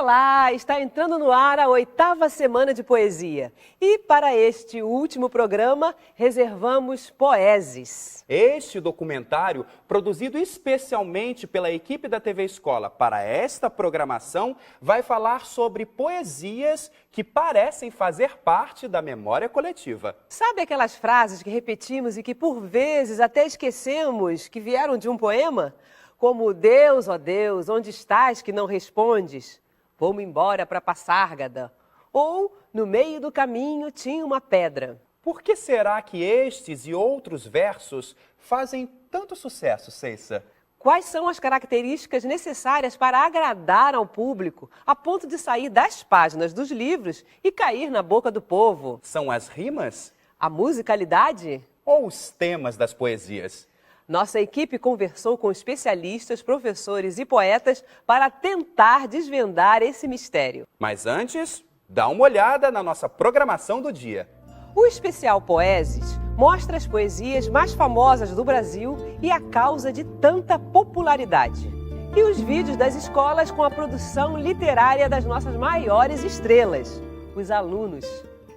Olá! Está entrando no ar a 8ª Semana de Poesia. E para este último programa, reservamos Poeses. Este documentário, produzido especialmente pela equipe da TV Escola para esta programação, vai falar sobre poesias que parecem fazer parte da memória coletiva. Sabe aquelas frases que repetimos e que por vezes até esquecemos que vieram de um poema? Como Deus, ó Deus, onde estás que não respondes? Vou-me embora para Passárgada. Ou, no meio do caminho tinha uma pedra. Por que será que estes e outros versos fazem tanto sucesso, Ceissa? Quais são as características necessárias para agradar ao público, a ponto de sair das páginas dos livros e cair na boca do povo? São as rimas? A musicalidade? Ou os temas das poesias? Nossa equipe conversou com especialistas, professores e poetas para tentar desvendar esse mistério. Mas antes, dá uma olhada na nossa programação do dia. O especial Poeses mostra as poesias mais famosas do Brasil e a causa de tanta popularidade. E os vídeos das escolas com a produção literária das nossas maiores estrelas, os alunos.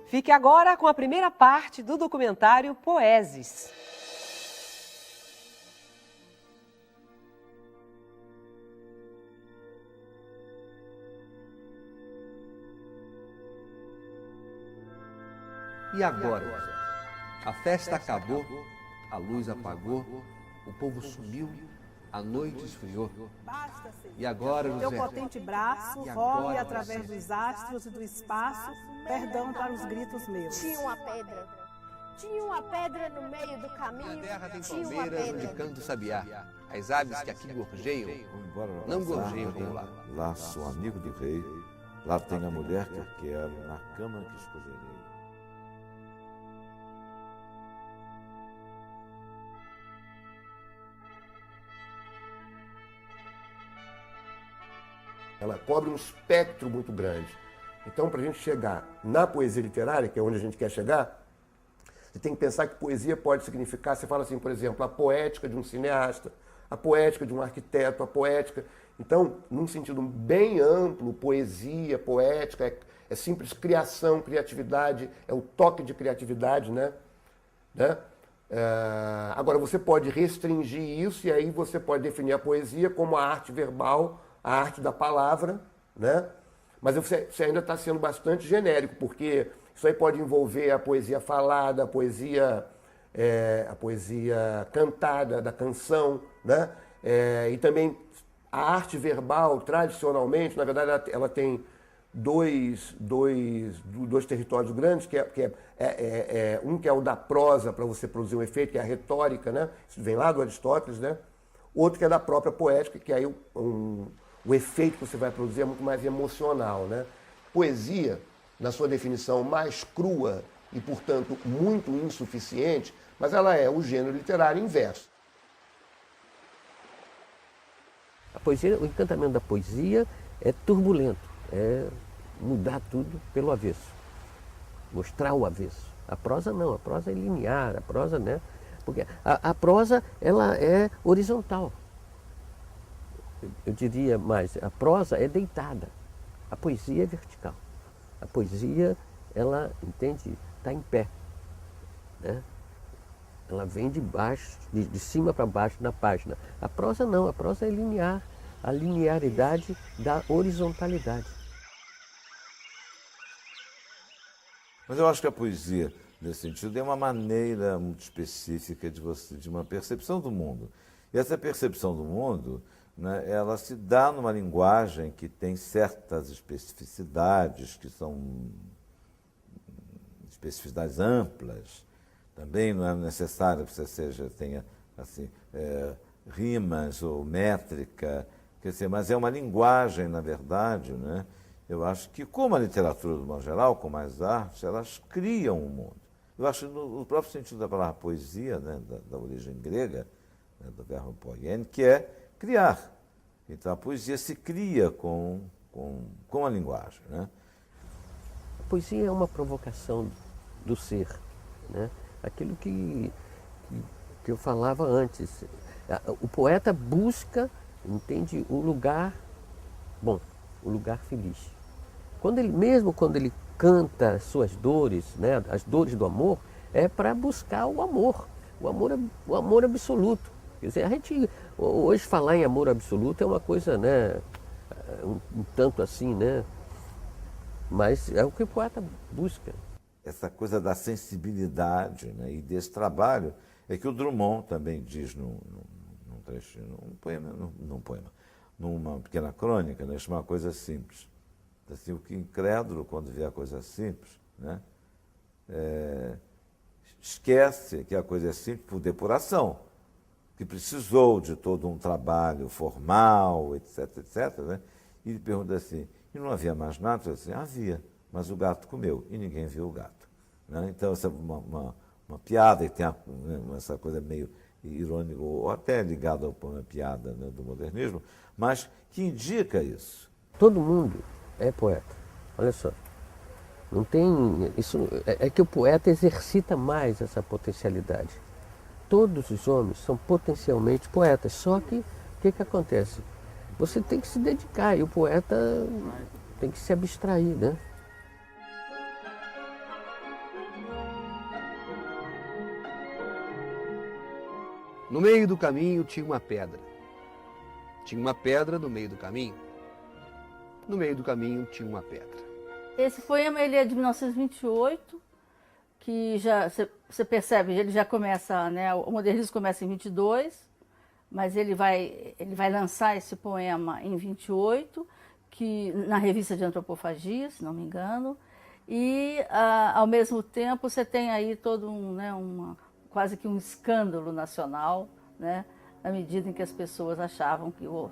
Fique agora com a primeira parte do documentário Poeses. E agora? A festa acabou, a luz apagou, o povo sumiu, a noite esfriou. E agora, José? Teu potente braço rogue através dos astros e do espaço, perdão para os gritos meus. Tinha uma pedra no meio do caminho. Na terra tem tinha uma palmeiras pedra. onde canta o sabiá. As aves que aqui gorjeiam, não gorjeiam como lá. Lá sou amigo do rei, lá tem a mulher que eu quero, na cama que escolherei. Ela cobre um espectro muito grande. Então, para a gente chegar na poesia literária, que é onde a gente quer chegar, você tem que pensar que poesia pode significar, você fala assim, por exemplo, a poética de um cineasta, a poética de um arquiteto, a poética. Então, num sentido bem amplo, poesia, poética, é simples criação, criatividade, é o toque de criatividade, né? Agora, você pode restringir isso e aí você pode definir a poesia como a arte verbal, a arte da palavra, né? Mas você ainda está sendo bastante genérico, porque isso aí pode envolver a poesia falada, a poesia cantada, da canção, né? E também a arte verbal, tradicionalmente, na verdade, ela tem dois territórios grandes, um que é o da prosa, para você produzir um efeito, que é a retórica, né? Isso vem lá do Aristóteles, né? Outro que é da própria poética, que aí o efeito que você vai produzir é muito mais emocional, né? Poesia, na sua definição mais crua e, portanto, muito insuficiente, mas ela é o gênero literário inverso. A poesia, o encantamento da poesia é turbulento, é mudar tudo pelo avesso, mostrar o avesso. A prosa não, a prosa é linear, a prosa, né? Porque a prosa, ela é horizontal. Eu diria mais, a prosa é deitada, a poesia é vertical. A poesia, ela, entende, está em pé, né? Ela vem de baixo, de cima para baixo na página. A prosa não, a prosa é linear, a linearidade da horizontalidade. Mas eu acho que a poesia, nesse sentido, é uma maneira muito específica de uma percepção do mundo. E essa percepção do mundo, né, ela se dá numa linguagem que tem certas especificidades, que são especificidades amplas. Também não é necessário que você tenha assim, rimas ou métrica, quer dizer, mas é uma linguagem, na verdade, né? Eu acho que, como a literatura, de modo geral, como as artes, elas criam o mundo. Eu acho que no próprio sentido da palavra poesia, né, da origem grega, né, do verbo poien, que é criar. Então a poesia se cria com a linguagem, né? A poesia é uma provocação do ser, né? Aquilo que eu falava antes. O poeta busca, entende, um lugar bom. o lugar feliz. Mesmo quando ele canta as suas dores, né, as dores do amor, é para buscar o amor absoluto. Quer dizer, a gente hoje falar em amor absoluto é uma coisa, né, um tanto assim, né, mas é o que o poeta busca. Essa coisa da sensibilidade, né, e desse trabalho é que o Drummond também diz num trechinho, numa pequena crônica, né, chama uma coisa simples. Assim, o que incrédulo, quando vê a coisa simples, né, esquece que a coisa é simples por depuração, que precisou de todo um trabalho formal, etc, etc, né? E ele pergunta assim, e não havia mais nada? Eu disse, havia, mas o gato comeu e ninguém viu o gato. Né? Então, essa é uma piada, e tem essa coisa meio irônica, ou até ligada a uma piada, né, do modernismo, mas que indica isso. Todo mundo é poeta, olha só. Não tem, isso é que o poeta exercita mais essa potencialidade. Todos os homens são potencialmente poetas, só que o que acontece? Você tem que se dedicar e o poeta tem que se abstrair, né? No meio do caminho tinha uma pedra. Tinha uma pedra no meio do caminho. No meio do caminho tinha uma pedra. Esse poema ele é de 1928, que já você percebe, ele já começa, né? O modernismo começa em 22, mas ele vai lançar esse poema em 28, que na revista de Antropofagia, se não me engano, e ao mesmo tempo você tem aí todo quase que um escândalo nacional, né? Na medida em que as pessoas achavam que o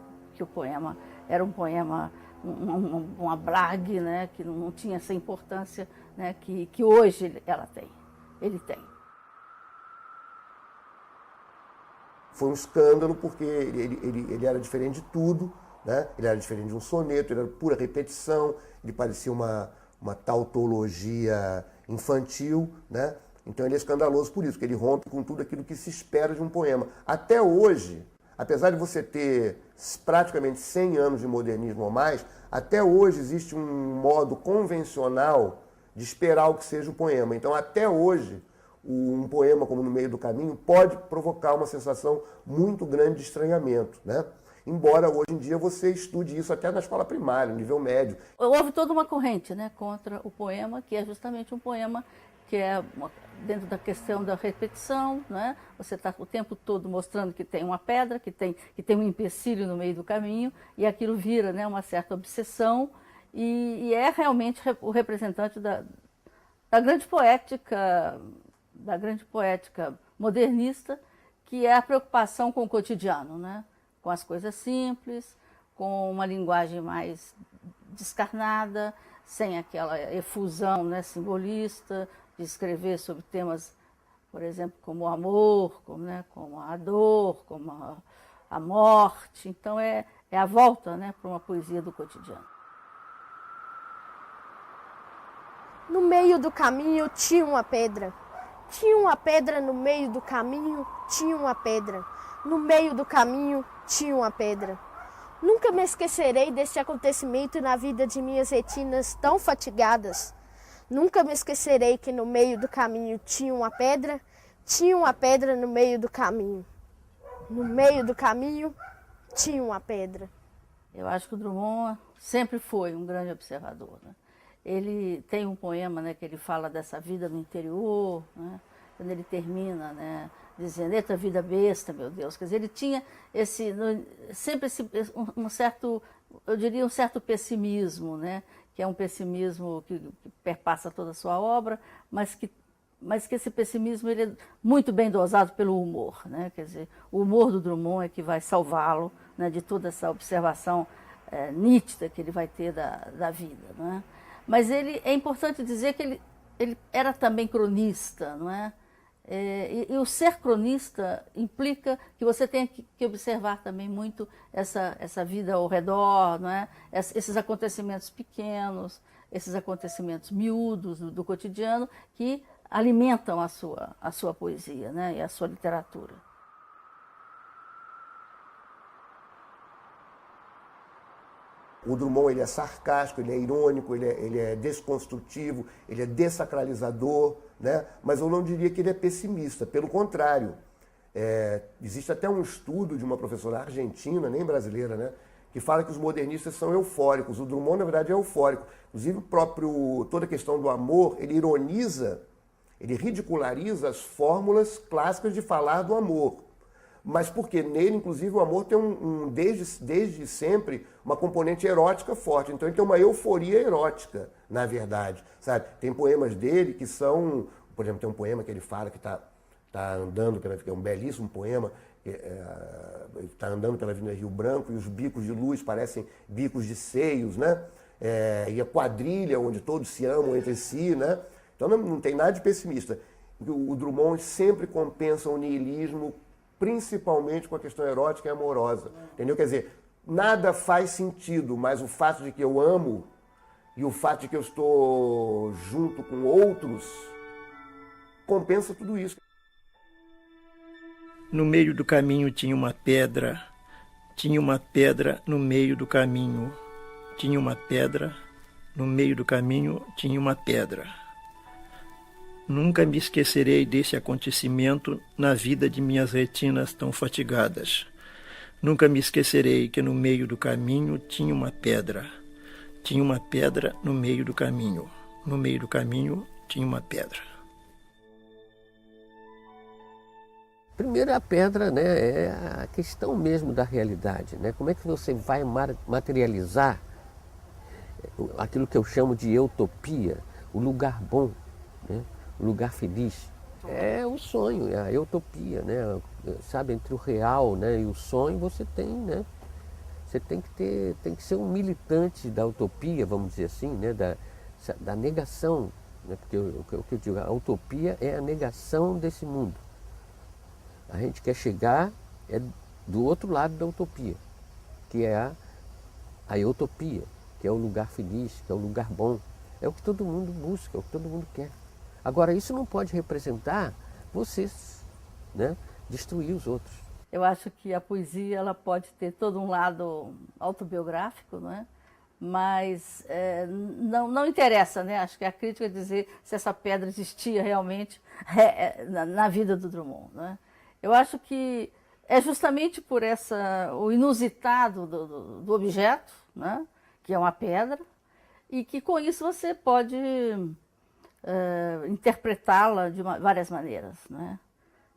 poema era um poema, uma blague, né, que não tinha essa importância, né, que hoje ele tem. Foi um escândalo porque ele era diferente de tudo, né? Ele era diferente de um soneto, ele era pura repetição, ele parecia uma tautologia infantil, né? Então ele é escandaloso por isso, porque ele rompe com tudo aquilo que se espera de um poema. Até hoje, apesar de você ter praticamente 100 anos de modernismo ou mais, até hoje existe um modo convencional de esperar o que seja o poema. Então, até hoje, um poema como No Meio do Caminho pode provocar uma sensação muito grande de estranhamento, né? Embora hoje em dia você estude isso até na escola primária, no nível médio. Houve toda uma corrente, né, contra o poema, que é justamente um poema que é dentro da questão da repetição, né? Você está o tempo todo mostrando que tem uma pedra, que tem um empecilho no meio do caminho, e aquilo vira, né, uma certa obsessão, e é realmente o representante da grande poética modernista, que é a preocupação com o cotidiano, né? Com as coisas simples, com uma linguagem mais descarnada, sem aquela efusão, né, simbolista, de escrever sobre temas, por exemplo, como o amor, como a dor, como a morte. Então é a volta, né, para uma poesia do cotidiano. No meio do caminho tinha uma pedra. Tinha uma pedra no meio do caminho, tinha uma pedra. No meio do caminho tinha uma pedra. Nunca me esquecerei deste acontecimento na vida de minhas retinas tão fatigadas. Nunca me esquecerei que no meio do caminho tinha uma pedra no meio do caminho. No meio do caminho tinha uma pedra. Eu acho que o Drummond sempre foi um grande observador, né? Ele tem um poema, né, que ele fala dessa vida no interior, né? Quando ele termina, né, dizendo, eita vida besta, meu Deus. Quer dizer, ele tinha sempre um certo, eu diria, um certo pessimismo, né? Que é um pessimismo que perpassa toda a sua obra, mas que esse pessimismo ele é muito bem dosado pelo humor, né? Quer dizer, o humor do Drummond é que vai salvá-lo, né, de toda essa observação nítida que ele vai ter da vida, né? Mas é importante dizer que ele era também cronista, não é? E o ser cronista implica que você tem que observar também muito essa vida ao redor, não é? Esses acontecimentos pequenos, esses acontecimentos miúdos do cotidiano que alimentam a sua poesia, né? E a sua literatura. O Drummond ele é sarcástico, ele é irônico, ele é desconstrutivo, ele é dessacralizador, né? Mas eu não diria que ele é pessimista, pelo contrário. Existe até um estudo de uma professora argentina, nem brasileira, né? Que fala que os modernistas são eufóricos. O Drummond, na verdade, é eufórico. Inclusive, toda a questão do amor, ele ironiza, ele ridiculariza as fórmulas clássicas de falar do amor. Mas porque nele, inclusive, o amor tem desde sempre uma componente erótica forte. Então ele tem uma euforia erótica, na verdade. Sabe? Tem poemas dele que são... Por exemplo, tem um poema que ele fala que está andando, que é um belíssimo poema, está andando pela Avenida Rio Branco e os bicos de luz parecem bicos de seios, né? E a quadrilha onde todos se amam entre si, né? Então não tem nada de pessimista. O Drummond sempre compensa o niilismo, principalmente com a questão erótica e amorosa. Entendeu? Quer dizer, nada faz sentido, mas o fato de que eu amo e o fato de que eu estou junto com outros compensa tudo isso. No meio do caminho tinha uma pedra no meio do caminho. Tinha uma pedra, no meio do caminho tinha uma pedra. Nunca me esquecerei desse acontecimento na vida de minhas retinas tão fatigadas. Nunca me esquecerei que no meio do caminho tinha uma pedra. Tinha uma pedra no meio do caminho. No meio do caminho tinha uma pedra. Primeiro, a pedra, né, é a questão mesmo da realidade, né? Como é que você vai materializar aquilo que eu chamo de utopia, o lugar bom, né? O lugar feliz? É o sonho, é a utopia, né? Sabe, entre o real, né, e o sonho você tem, né? Você tem que ser um militante da utopia, vamos dizer assim, né? Da negação, né? Porque o que eu digo, a utopia é a negação desse mundo. A gente quer chegar do outro lado da utopia, que é a utopia, que é o lugar feliz, que é o lugar bom. É o que todo mundo busca, é o que todo mundo quer. Agora, isso não pode representar vocês, né? Destruir os outros. Eu acho que a poesia ela pode ter todo um lado autobiográfico, não é? Mas não interessa, né? Acho que a crítica é dizer se essa pedra existia realmente na vida do Drummond, não é? Eu acho que é justamente por o inusitado do objeto, né? Que é uma pedra, e que com isso você pode interpretá-la de várias maneiras, né?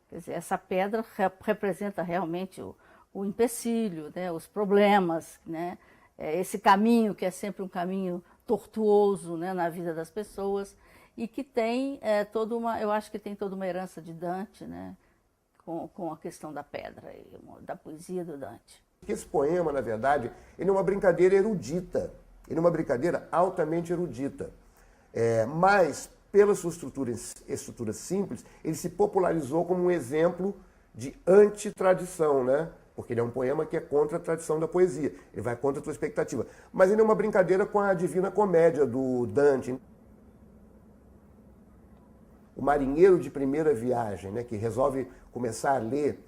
Quer dizer, essa pedra representa realmente o empecilho, né? Os problemas, né? Esse caminho que é sempre um caminho tortuoso, né? Na vida das pessoas, e que tem eu acho que tem toda uma herança de Dante, né? Com a questão da pedra, da poesia do Dante. Esse poema, na verdade, ele é uma brincadeira erudita, ele é uma brincadeira altamente erudita. Mas, pela sua estrutura simples, ele se popularizou como um exemplo de antitradição, né? Porque ele é um poema que é contra a tradição da poesia, ele vai contra a tua expectativa. Mas ele é uma brincadeira com a Divina Comédia do Dante. O marinheiro de primeira viagem, né, que resolve começar a ler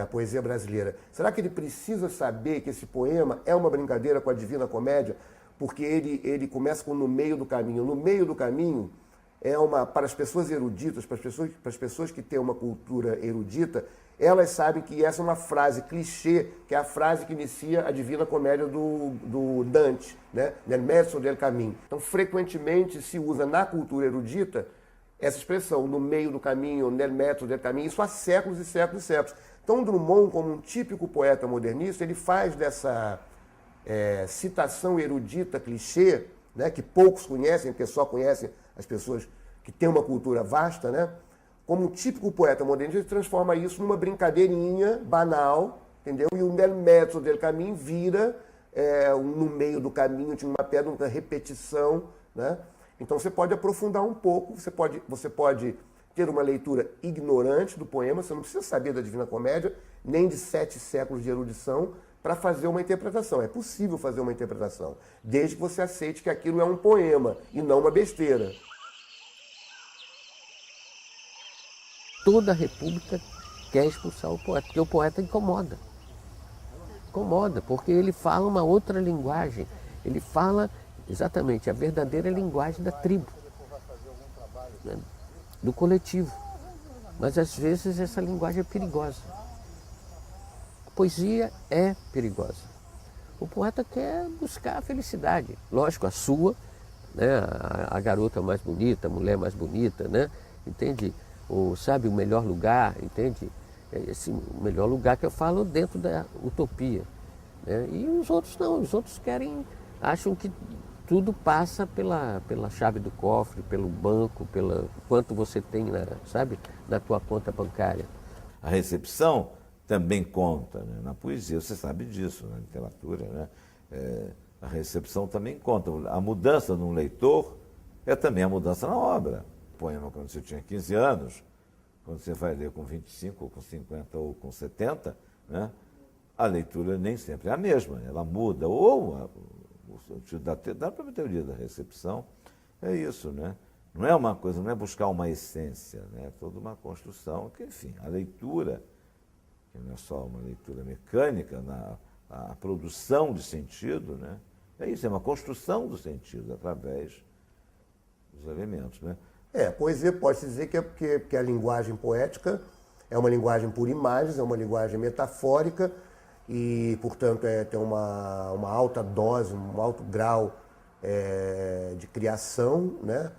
a poesia brasileira, será que ele precisa saber que esse poema é uma brincadeira com a Divina Comédia? Porque ele começa com no meio do caminho. No meio do caminho para as pessoas eruditas, para as pessoas que têm uma cultura erudita, elas sabem que essa é uma frase clichê, que é a frase que inicia a Divina Comédia do Dante, né? Nel mezzo del cammino. Então, frequentemente se usa na cultura erudita essa expressão, no meio do caminho, nel mezzo del cammino, isso há séculos e séculos e séculos. Então, Drummond, como um típico poeta modernista, ele faz dessa citação erudita clichê, né, que poucos conhecem, porque só conhecem as pessoas que têm uma cultura vasta, né? Como um típico poeta modernista, ele transforma isso numa brincadeirinha banal, entendeu? E o nel mezzo del cammino vira no meio do caminho, tinha uma pedra, uma repetição, né? Então você pode aprofundar um pouco, você pode ter uma leitura ignorante do poema, você não precisa saber da Divina Comédia, nem de 7 séculos de erudição, para fazer uma interpretação. É possível fazer uma interpretação, desde que você aceite que aquilo é um poema e não uma besteira. Toda a república quer expulsar o poeta, porque o poeta incomoda. Incomoda, porque ele fala uma outra linguagem. ele fala exatamente a verdadeira linguagem da tribo, né? Do coletivo. Mas às vezes essa linguagem é perigosa. A poesia é perigosa. O poeta quer buscar a felicidade, lógico, a sua, né? A garota mais bonita, a mulher mais bonita, né? Entende? Ou sabe, o melhor lugar, entende? Esse o melhor lugar que eu falo dentro da utopia, né? E os outros não, os outros acham que tudo passa pela chave do cofre, pelo banco, pelo quanto você tem na tua conta bancária. A recepção também conta, né? Na poesia, você sabe disso, na literatura, né? A recepção também conta. A mudança no leitor é também a mudança na obra. O poema, quando você tinha 15 anos, quando você vai ler com 25, ou com 50, ou com 70, né? A leitura nem sempre é a mesma, ela muda. Ou o sentido da própria teoria da recepção é isso, né? Não é uma coisa, não é buscar uma essência, né? É toda uma construção que, enfim, a leitura, que não é só uma leitura mecânica, a produção de sentido, né? É isso, é uma construção do sentido através dos elementos, né? Poesia pode-se dizer que a linguagem poética é uma linguagem por imagens, é uma linguagem metafórica e, portanto, tem uma alta dose, um alto grau de criação, né?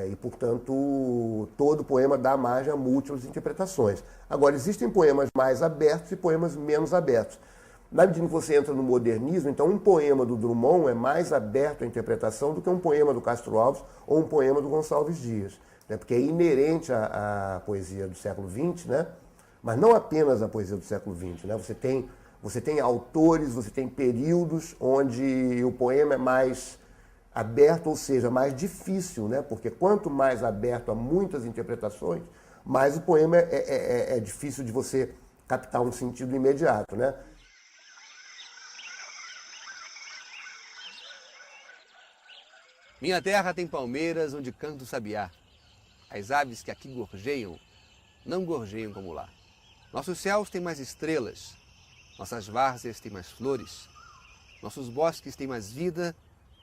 E, portanto, todo poema dá margem a múltiplas interpretações. Agora, existem poemas mais abertos e poemas menos abertos. Na medida que você entra no modernismo, então um poema do Drummond é mais aberto à interpretação do que um poema do Castro Alves ou um poema do Gonçalves Dias, né? Porque é inerente à poesia do século XX, né? Mas não apenas a poesia do século XX, né? Você tem autores, você tem períodos onde o poema é mais aberto, ou seja, mais difícil, né? Porque quanto mais aberto a muitas interpretações, mais o poema é difícil de você captar um sentido imediato, né? Minha terra tem palmeiras onde canta o sabiá. As aves que aqui gorjeiam, não gorjeiam como lá. Nossos céus têm mais estrelas, nossas várzeas têm mais flores, nossos bosques têm mais vida,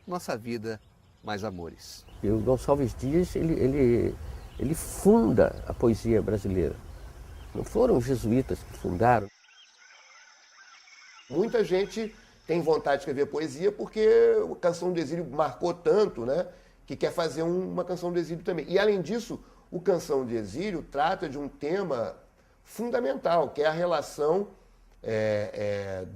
nossa vida mais amores. E o Gonçalves Dias, ele funda a poesia brasileira. Não foram os jesuítas que fundaram. Muita gente tem vontade de escrever poesia porque a Canção do Exílio marcou tanto, né, que quer fazer uma Canção do Exílio também. E, além disso, o Canção de Exílio trata de um tema fundamental, que é a relação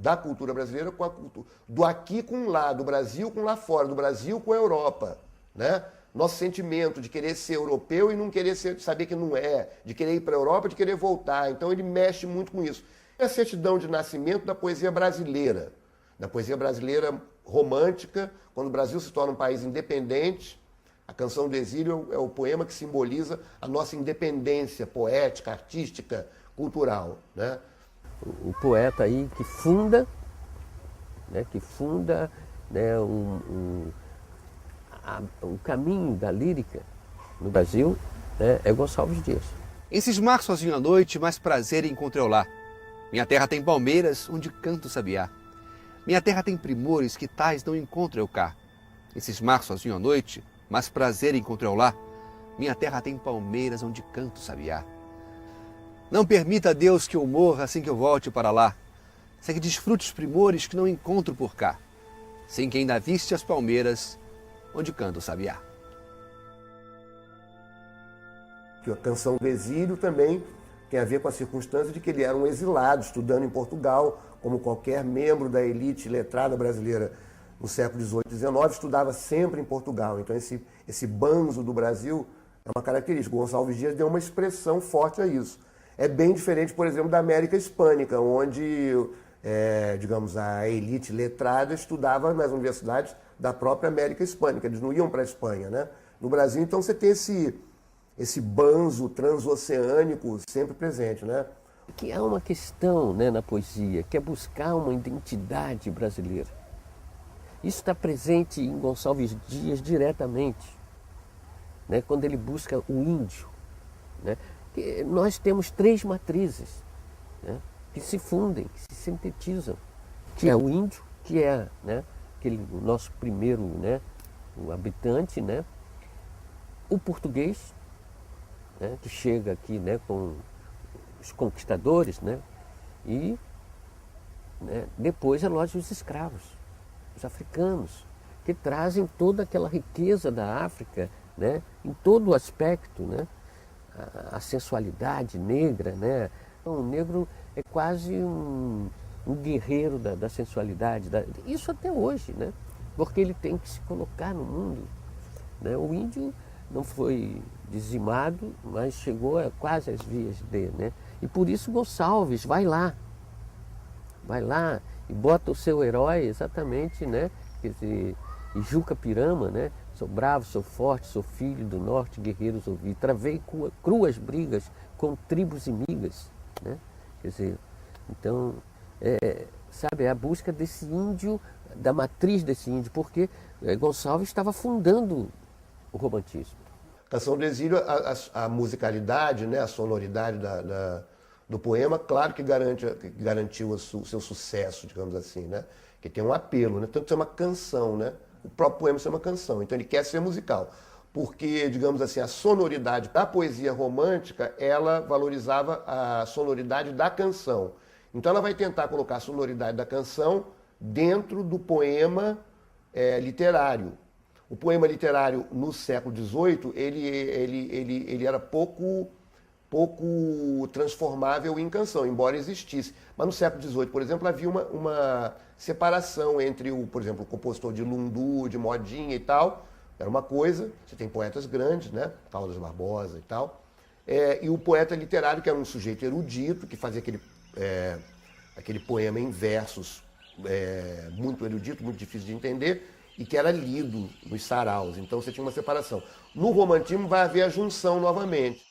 da cultura brasileira com a cultura, do aqui com lá, do Brasil com lá fora, do Brasil com a Europa, né? Nosso sentimento de querer ser europeu e não querer saber que não é, de querer ir para a Europa, de querer voltar. Então, ele mexe muito com isso. É a certidão de nascimento da poesia brasileira. Da poesia brasileira romântica, quando o Brasil se torna um país independente, a Canção do Exílio é o poema que simboliza a nossa independência poética, artística, cultural, né? O poeta aí que funda, né, o caminho da lírica no Brasil, né, é Gonçalves Dias. Em cismar sozinho à noite, mais prazer encontrei lá. Minha terra tem palmeiras onde canta o sabiá. Minha terra tem primores que tais não encontro eu cá. Em cismar sozinho à noite, mas prazer encontrei lá. Minha terra tem palmeiras onde canto sabiá. Não permita, Deus, que eu morra assim que eu volte para lá, sem que desfrute os primores que não encontro por cá, sem que ainda viste as palmeiras onde canto sabiá. Que a Canção do Exílio também tem a ver com a circunstância de que ele era um exilado, estudando em Portugal, como qualquer membro da elite letrada brasileira no século XVIII e XIX, estudava sempre em Portugal. Então esse banzo do Brasil é uma característica. O Gonçalves Dias deu uma expressão forte a isso. É bem diferente, por exemplo, da América Hispânica, onde, digamos, a elite letrada estudava nas universidades da própria América Hispânica. Eles não iam para a Espanha, né? No Brasil, então, você tem esse banzo transoceânico sempre presente, né? Que há uma questão, né, na poesia, que é buscar uma identidade brasileira. Isso está presente em Gonçalves Dias diretamente, né, quando ele busca o índio, né? Que nós temos 3 matrizes, né, que se fundem, que se sintetizam, que é o índio, que é, né, o nosso primeiro, né, o habitante, né, o português, né, que chega aqui, né, com os conquistadores, né, e, né, depois, é lógico, os escravos, os africanos, que trazem toda aquela riqueza da África, né, em todo o aspecto, né, a sensualidade negra, né. O negro é quase um guerreiro da sensualidade, isso até hoje, né, porque ele tem que se colocar no mundo, né. O índio não foi dizimado, mas chegou a quase às vias de, né, e por isso Gonçalves vai lá e bota o seu herói exatamente, né, quer dizer, e Juca Pirama, né, sou bravo, sou forte, sou filho do norte, guerreiros ouvi, travei cruas brigas com tribos inimigas, né, quer dizer, então, sabe, é a busca desse índio, da matriz desse índio, porque Gonçalves estava fundando o romantismo. Canção do Exílio, a musicalidade, né, a sonoridade do poema, claro que garantiu o seu sucesso, digamos assim, né, que tem um apelo, né, tanto que é uma canção, né, o próprio poema é uma canção, então ele quer ser musical, porque, digamos assim, a sonoridade da poesia romântica, ela valorizava a sonoridade da canção. Então ela vai tentar colocar a sonoridade da canção dentro do poema literário. O poema literário no século XVIII, ele era pouco transformável em canção, embora existisse. Mas no século XVIII, por exemplo, havia uma separação entre, por exemplo, o compositor de lundu, de modinha e tal, era uma coisa, você tem poetas grandes, né, Caldas Barbosa e tal, e o poeta literário, que era um sujeito erudito, que fazia aquele poema em versos muito erudito, muito difícil de entender, e que era lido nos saraus. Então você tinha uma separação. No romantismo vai haver a junção novamente.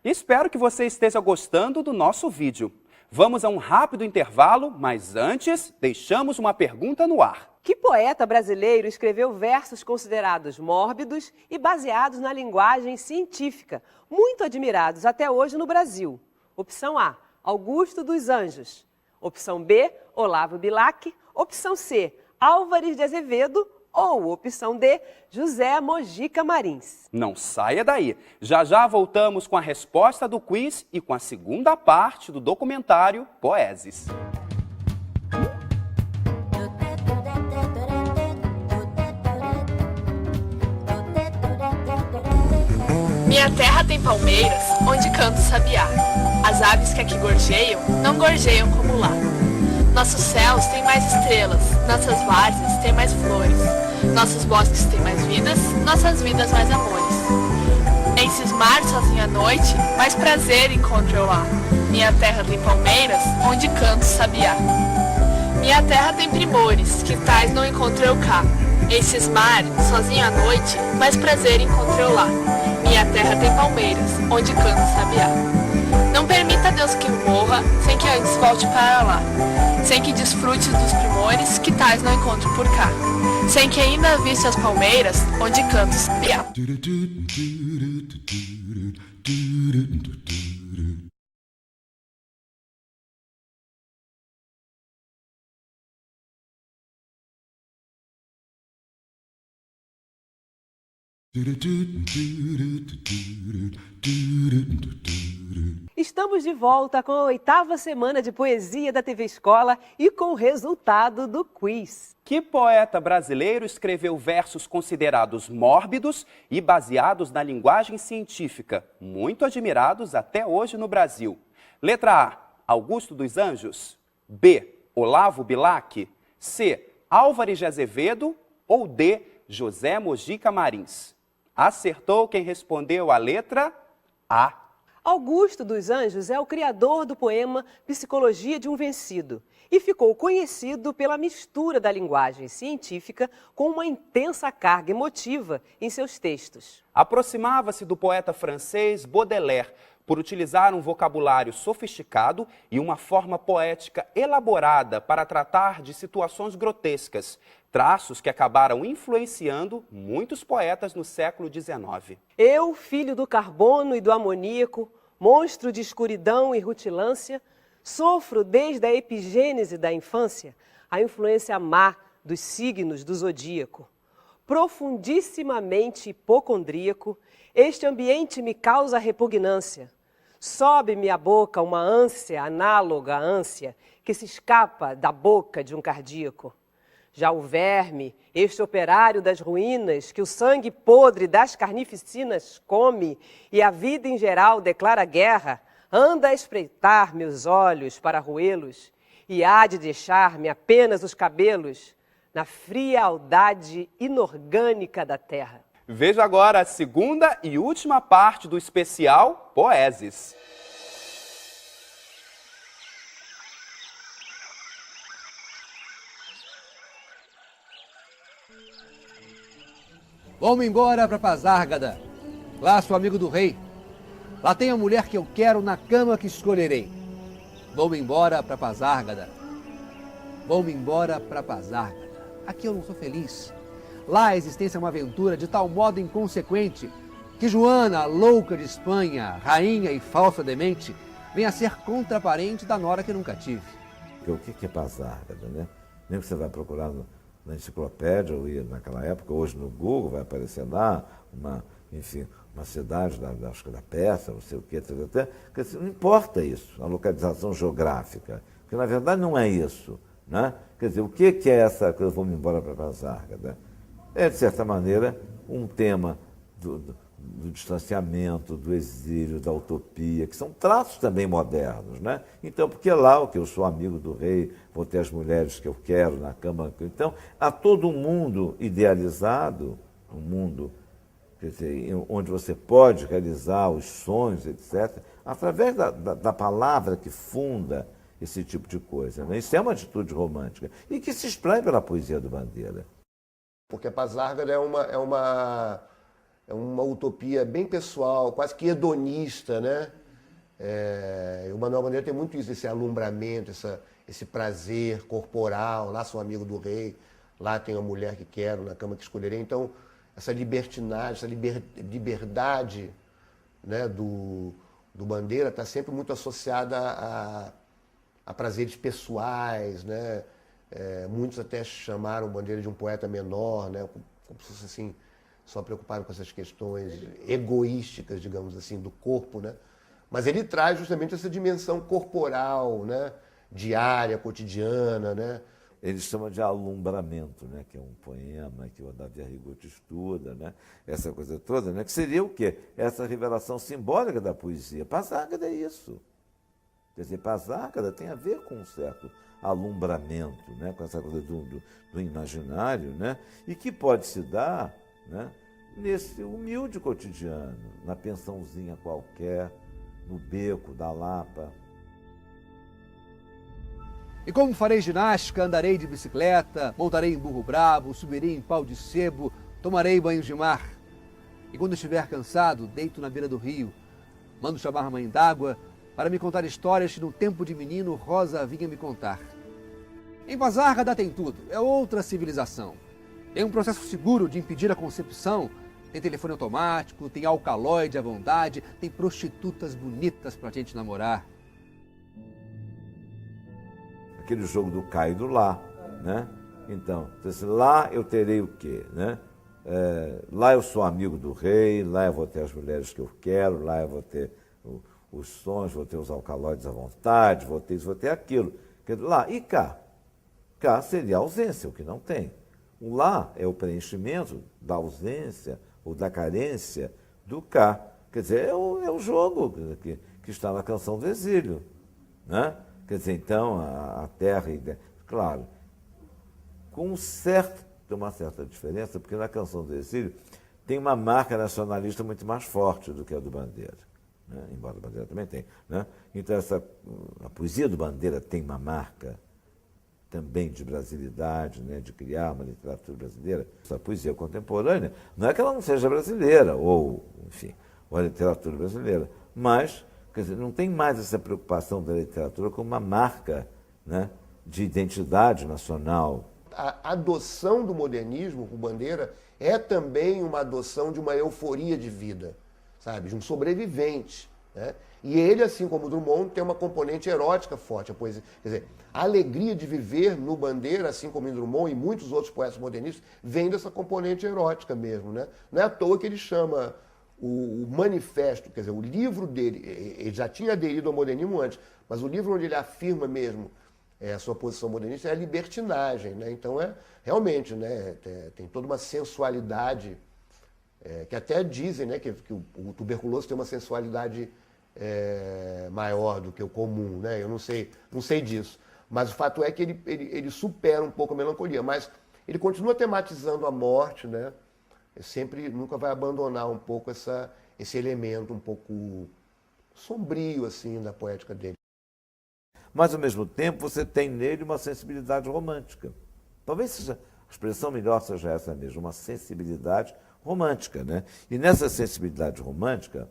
Espero que você esteja gostando do nosso vídeo. Vamos a um rápido intervalo, mas antes, deixamos uma pergunta no ar. Que poeta brasileiro escreveu versos considerados mórbidos e baseados na linguagem científica, muito admirados até hoje no Brasil? Opção A, Augusto dos Anjos. Opção B, Olavo Bilac. Opção C, Álvares de Azevedo. Ou opção D, José Mojica Marins. Não saia daí. Já já voltamos com a resposta do quiz e com a segunda parte do documentário Poeses. Minha terra tem palmeiras, onde canta o sabiá. As aves que aqui gorjeiam, não gorjeiam como lá. Nossos céus têm mais estrelas, nossas várzeas têm mais flores. Nossos bosques têm mais vidas, nossas vidas mais amores. Em cismar sozinho à noite, mais prazer encontro eu lá. Minha terra tem palmeiras, onde canta o sabiá. Minha terra tem primores, que tais não encontro eu cá. Em cismar sozinho à noite, mais prazer encontro eu lá. Minha terra tem palmeiras, onde canta o sabiá. Não permita Deus que eu morra, sem que antes volte para lá. Sem que desfrute dos primores, que tais não encontro por cá. Sem que ainda visse as palmeiras, onde canta o sabiá. Estamos de volta com a 8ª semana de poesia da TV Escola e com o resultado do quiz. Que poeta brasileiro escreveu versos considerados mórbidos e baseados na linguagem científica, muito admirados até hoje no Brasil? Letra A, Augusto dos Anjos. B, Olavo Bilac. C, Álvares de Azevedo. Ou D, José Mojica Marins. Acertou quem respondeu a letra A. Augusto dos Anjos é o criador do poema Psicologia de um Vencido e ficou conhecido pela mistura da linguagem científica com uma intensa carga emotiva em seus textos. Aproximava-se do poeta francês Baudelaire por utilizar um vocabulário sofisticado e uma forma poética elaborada para tratar de situações grotescas, traços que acabaram influenciando muitos poetas no século XIX. Eu, filho do carbono e do amoníaco, monstro de escuridão e rutilância, Sofro desde a epigênese da infância a influência má dos signos do zodíaco. Profundissimamente hipocondríaco, este ambiente me causa repugnância. Sobe-me à boca uma ânsia análoga à ânsia que se escapa da boca de um cardíaco. Já o verme, este operário das ruínas, que o sangue podre das carnificinas come e a vida em geral declara guerra, anda a espreitar meus olhos para roê-los e há de deixar-me apenas os cabelos na frialdade inorgânica da terra. Veja agora a segunda e última parte do especial Poeses. Vamos embora para Pazárgada. Lá sou amigo do rei. Lá tem a mulher que eu quero na cama que escolherei. Vamos embora para Pazárgada. Vamos embora para Pazárgada. Aqui eu não sou feliz. Lá a existência é uma aventura de tal modo inconsequente que Joana, a louca de Espanha, rainha e falsa demente, vem a ser contraparente da nora que nunca tive. O que é Pazárgada, né? Nem que você vai procurar na enciclopédia, ou naquela época, hoje no Google, vai aparecer lá uma cidade acho que da Pérsia, não sei o que, etc. Não importa isso, a localização geográfica, porque na verdade não é isso, né? Quer dizer, o que é essa coisa, vamos embora para Pazárgada? É, de certa maneira, um tema do distanciamento, do exílio, da utopia, que são traços também modernos, né? Então, porque lá, o que eu sou amigo do rei, vou ter as mulheres que eu quero na cama. Então, há todo um mundo idealizado, um mundo, quer dizer, onde você pode realizar os sonhos, etc., através da palavra que funda esse tipo de coisa, né? Isso é uma atitude romântica e que se explana pela poesia do Bandeira. Porque a Pazárgada é uma utopia bem pessoal, quase que hedonista, né? O Manuel Bandeira tem muito isso, esse alumbramento, esse prazer corporal. Lá sou amigo do rei, lá tenho a mulher que quero, na cama que escolherei. Então, essa libertinagem, essa liberdade, né, do Bandeira está sempre muito associada a prazeres pessoais, né? Muitos até chamaram Bandeira de um poeta menor, né? Como se fosse assim, só preocupado com essas questões egoísticas, digamos assim, do corpo, né? Mas ele traz justamente essa dimensão corporal, né? Diária, cotidiana, né? Ele chama de alumbramento, né? Que é um poema que o Davi Arrigoti estuda, né? Essa coisa toda, né? Que seria o quê? Essa revelação simbólica da poesia. Pazárgada é isso. Quer dizer, Pazárgada tem a ver com um certo alumbramento, né? Com essa coisa do imaginário, né? E que pode se dar, né, nesse humilde cotidiano, na pensãozinha qualquer, no beco da Lapa. E como farei ginástica, andarei de bicicleta, montarei em burro bravo, subirei em pau de sebo, tomarei banhos de mar. E quando estiver cansado, deito na beira do rio, mando chamar a mãe d'água para me contar histórias que no tempo de menino Rosa vinha me contar. Em Pazárgada tem tudo, é outra civilização. Tem um processo seguro de impedir a concepção, tem telefone automático, tem alcaloide à vontade, tem prostitutas bonitas pra gente namorar. Aquele jogo do cá e do lá, né? Então, lá eu terei o quê, né? Lá eu sou amigo do rei, lá eu vou ter as mulheres que eu quero, lá eu vou ter os sonhos, vou ter os alcaloides à vontade, vou ter isso, vou ter aquilo. Lá e cá. Cá seria a ausência, o que não tem. O lá é o preenchimento da ausência ou da carência do cá. Quer dizer, é o jogo que está na Canção do Exílio, né? Quer dizer, então, a terra... Claro, com uma certa diferença, porque na Canção do Exílio tem uma marca nacionalista muito mais forte do que a do Bandeira, né? Embora o Bandeira também tenha, né? Então, a poesia do Bandeira tem uma marca também de brasilidade, né, de criar uma literatura brasileira. Essa poesia contemporânea, não é que ela não seja brasileira, ou a literatura brasileira, mas, quer dizer, não tem mais essa preocupação da literatura como uma marca, né, de identidade nacional. A adoção do modernismo com Bandeira é também uma adoção de uma euforia de vida, sabe, de um sobrevivente, né? E ele, assim como o Drummond, tem uma componente erótica forte, a poesia. Quer dizer, a alegria de viver no Bandeira, assim como em Drummond e muitos outros poetas modernistas, vem dessa componente erótica mesmo, né? Não é à toa que ele chama o manifesto, quer dizer, o livro dele, ele já tinha aderido ao modernismo antes, mas o livro onde ele afirma mesmo a sua posição modernista é a libertinagem, né? Então, realmente, né, tem toda uma sensualidade, que até dizem, né, que o tuberculoso tem uma sensualidade maior do que o comum, né? Eu não sei disso. Mas o fato é que ele supera um pouco a melancolia, mas ele continua tematizando a morte, né? Nunca vai abandonar um pouco esse elemento um pouco sombrio, assim, da poética dele. Mas, ao mesmo tempo, você tem nele uma sensibilidade romântica. Talvez a expressão melhor seja essa mesmo, uma sensibilidade romântica, né? E nessa sensibilidade romântica,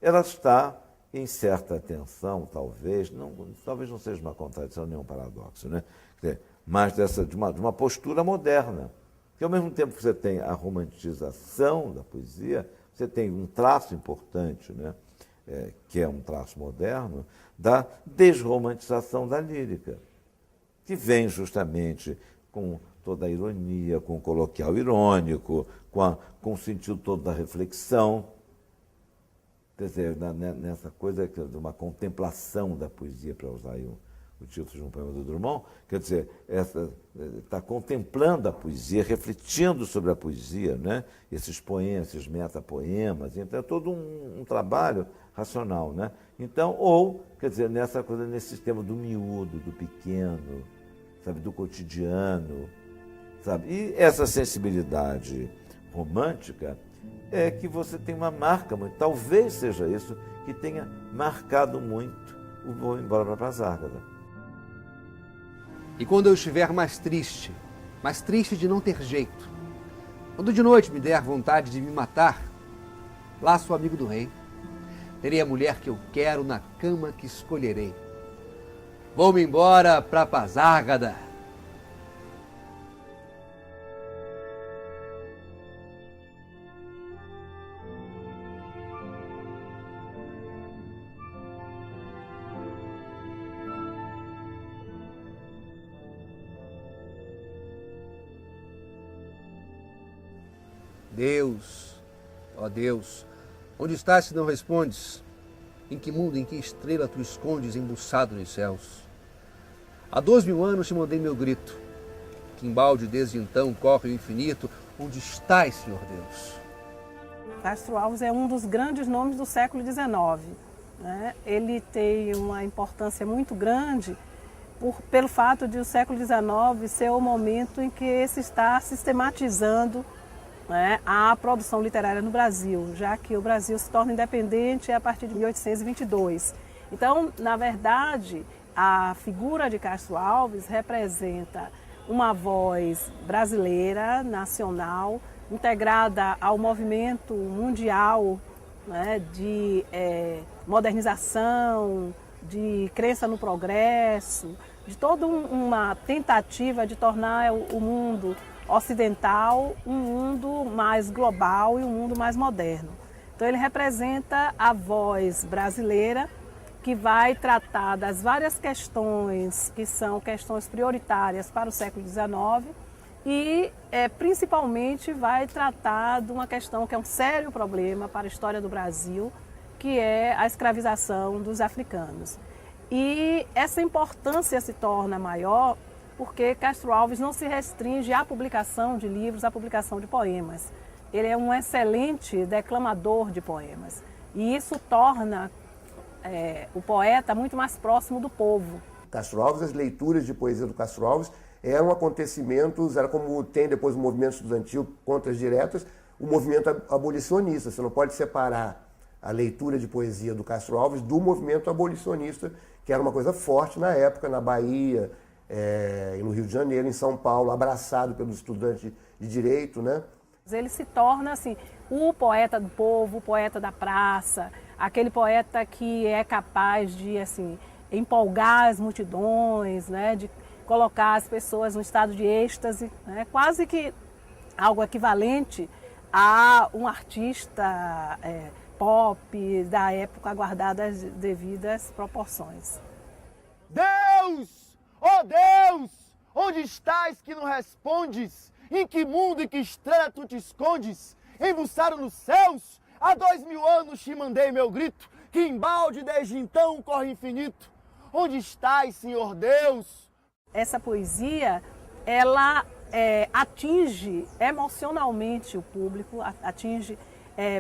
ela está em certa tensão, talvez não seja uma contradição nem um paradoxo, né? Mas de uma postura moderna. Porque, ao mesmo tempo que você tem a romantização da poesia, você tem um traço importante, né? Que é um traço moderno, da desromantização da lírica, que vem justamente com toda a ironia, com o coloquial irônico, com o sentido todo da reflexão. Quer dizer, nessa coisa de uma contemplação da poesia, para usar aí o título de um poema do Drummond, quer dizer, está contemplando a poesia, refletindo sobre a poesia, né? Esses poemas, esses metapoemas, então é todo um trabalho racional, né? Então, quer dizer, nesse sistema do miúdo, do pequeno, sabe, do cotidiano, sabe? E essa sensibilidade romântica é que você tem uma marca muito, talvez seja isso que tenha marcado muito o Vou Embora para Zárgada. E quando eu estiver mais triste de não ter jeito, quando de noite me der vontade de me matar, lá sou amigo do rei, terei a mulher que eu quero na cama que escolherei. Vou-me embora para Pazárgada. Deus, ó Deus, onde estás se não respondes? Em que mundo, em que estrela tu escondes embuçado nos céus? Há 2000 anos te mandei meu grito, que embalde desde então corre o infinito. Onde estás, Senhor Deus? Castro Alves é um dos grandes nomes do século XIX, né? Ele tem uma importância muito grande pelo fato de o século XIX ser o momento em que se está sistematizando, né, a produção literária no Brasil, já que o Brasil se torna independente a partir de 1822. Então, na verdade, a figura de Castro Alves representa uma voz brasileira, nacional, integrada ao movimento mundial, né, de modernização, de crença no progresso, de toda uma tentativa de tornar o mundo ocidental um mundo mais global e um mundo mais moderno. Então ele representa a voz brasileira que vai tratar das várias questões que são questões prioritárias para o século XIX e principalmente vai tratar de uma questão que é um sério problema para a história do Brasil, que é a escravização dos africanos. E essa importância se torna maior porque Castro Alves não se restringe à publicação de livros, à publicação de poemas. Ele é um excelente declamador de poemas. E isso torna o poeta muito mais próximo do povo. Castro Alves, as leituras de poesia do Castro Alves eram acontecimentos, era como tem depois o movimento estudantil contra as diretas, o movimento abolicionista. Você não pode separar a leitura de poesia do Castro Alves do movimento abolicionista, que era uma coisa forte na época, na Bahia, no Rio de Janeiro, em São Paulo, abraçado pelos estudantes de direito, né? Ele se torna assim, o poeta do povo, o poeta da praça, aquele poeta que é capaz de assim, empolgar as multidões, né? De colocar as pessoas no estado de êxtase, né? Quase que algo equivalente a um artista pop da época, guardadas as devidas proporções. Deus! Oh Deus! Onde estás que não respondes? Em que mundo e que estrela tu te escondes? Embuçaram nos céus? Há 2000 anos te mandei meu grito, que embalde desde então corre infinito. Onde estás, Senhor Deus? Essa poesia, ela atinge emocionalmente o público, atinge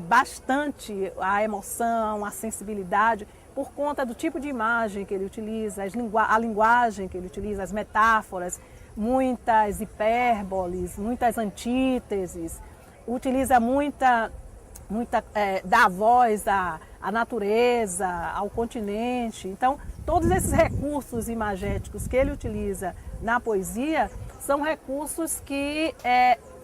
bastante a emoção, a sensibilidade, por conta do tipo de imagem que ele utiliza, a linguagem que ele utiliza, as metáforas, muitas hipérboles, muitas antíteses, utiliza dá voz à natureza, ao continente. Então, todos esses recursos imagéticos que ele utiliza na poesia são recursos que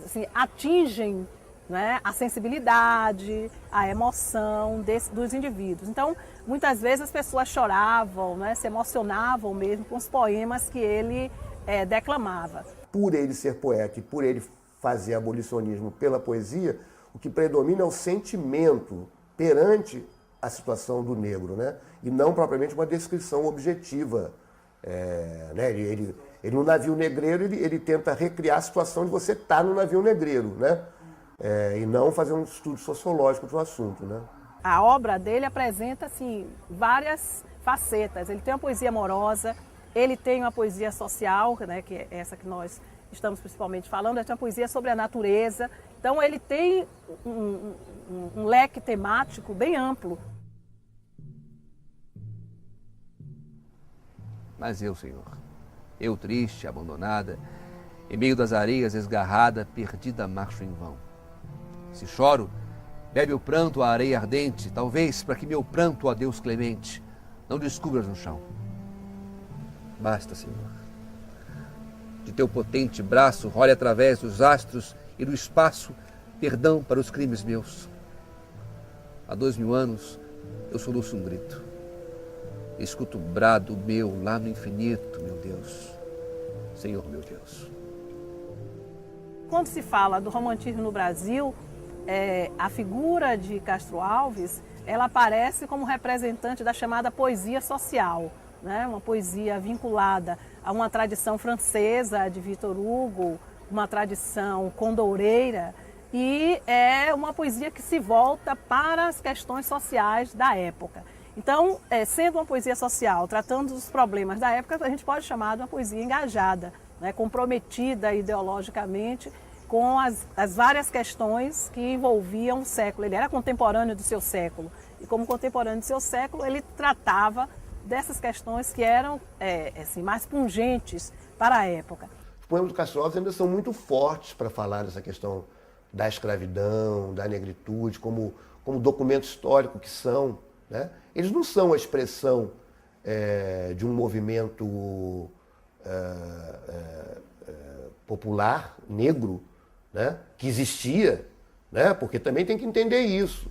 assim, atingem, né, a sensibilidade, a emoção dos indivíduos. Então, muitas vezes as pessoas choravam, né, se emocionavam mesmo com os poemas que ele declamava. Por ele ser poeta e por ele fazer abolicionismo pela poesia, o que predomina é o sentimento perante a situação do negro, né? E não propriamente uma descrição objetiva. Né? Ele no navio negreiro, ele tenta recriar a situação de você estar no navio negreiro, né? E não fazer um estudo sociológico do assunto, né? A obra dele apresenta assim, várias facetas. Ele tem uma poesia amorosa, ele tem uma poesia social, né, que é essa que nós estamos principalmente falando, ele tem uma poesia sobre a natureza. Então ele tem um leque temático bem amplo. Mas eu, Senhor, eu triste, abandonada, em meio das areias esgarrada, perdida marcho em vão. Se choro, bebe o pranto a areia ardente, talvez para que meu pranto, ó Deus clemente, não descubras no chão. Basta, Senhor. De teu potente braço, role através dos astros e do espaço perdão para os crimes meus. Há 2000 anos eu soluço um grito. Escuto o brado meu lá no infinito, meu Deus. Senhor, meu Deus. Quando se fala do romantismo no Brasil, a figura de Castro Alves, ela aparece como representante da chamada poesia social, né? Uma poesia vinculada a uma tradição francesa de Victor Hugo, uma tradição condoreira, e é uma poesia que se volta para as questões sociais da época. Então, sendo uma poesia social, tratando dos problemas da época, a gente pode chamar de uma poesia engajada, né? Comprometida ideologicamente com as várias questões que envolviam o século. Ele era contemporâneo do seu século, e como contemporâneo do seu século, ele tratava dessas questões que eram assim, mais pungentes para a época. Os poemas do Castro Alves ainda são muito fortes para falar dessa questão da escravidão, da negritude, como documento histórico que são, né? Eles não são a expressão de um movimento popular, negro, né? Que existia, né? Porque também tem que entender isso.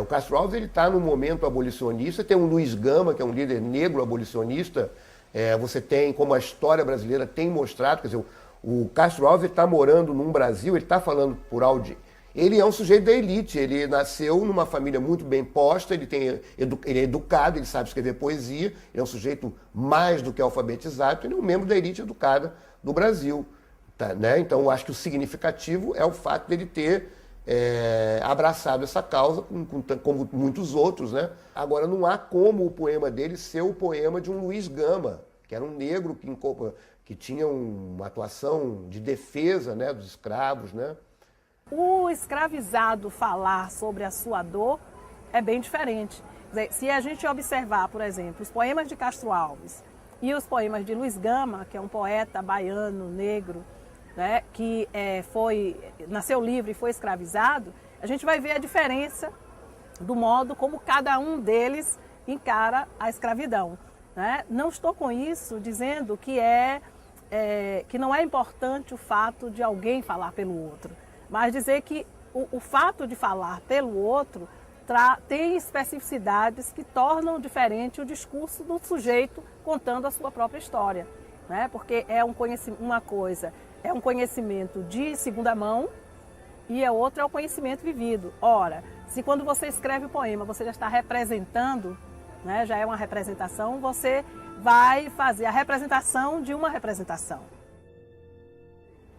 O Castro Alves está num momento abolicionista, tem um Luiz Gama, que é um líder negro abolicionista, você tem, como a história brasileira tem mostrado, quer dizer, o Castro Alves está morando num Brasil, ele está falando por áudio. Ele é um sujeito da elite, ele nasceu numa família muito bem posta, ele é educado, ele sabe escrever poesia, ele é um sujeito mais do que alfabetizado, ele é um membro da elite educada do Brasil. Tá, né? Então, eu acho que o significativo é o fato dele ter abraçado essa causa, como muitos outros, né? Agora, não há como o poema dele ser o poema de um Luiz Gama, que era um negro que tinha uma atuação de defesa, né, dos escravos, né? O escravizado falar sobre a sua dor é bem diferente. Quer dizer, se a gente observar, por exemplo, os poemas de Castro Alves e os poemas de Luiz Gama, que é um poeta baiano, negro, né, que nasceu livre e foi escravizado, a gente vai ver a diferença do modo como cada um deles encara a escravidão, né? Não estou com isso dizendo que não é importante o fato de alguém falar pelo outro, mas dizer que o fato de falar pelo outro tem especificidades que tornam diferente o discurso do sujeito contando a sua própria história, né? Porque uma coisa é um conhecimento de segunda mão e a outra é o conhecimento vivido. Ora, Se quando você escreve o poema, você já está representando, né, já é uma representação, você vai fazer a representação de uma representação.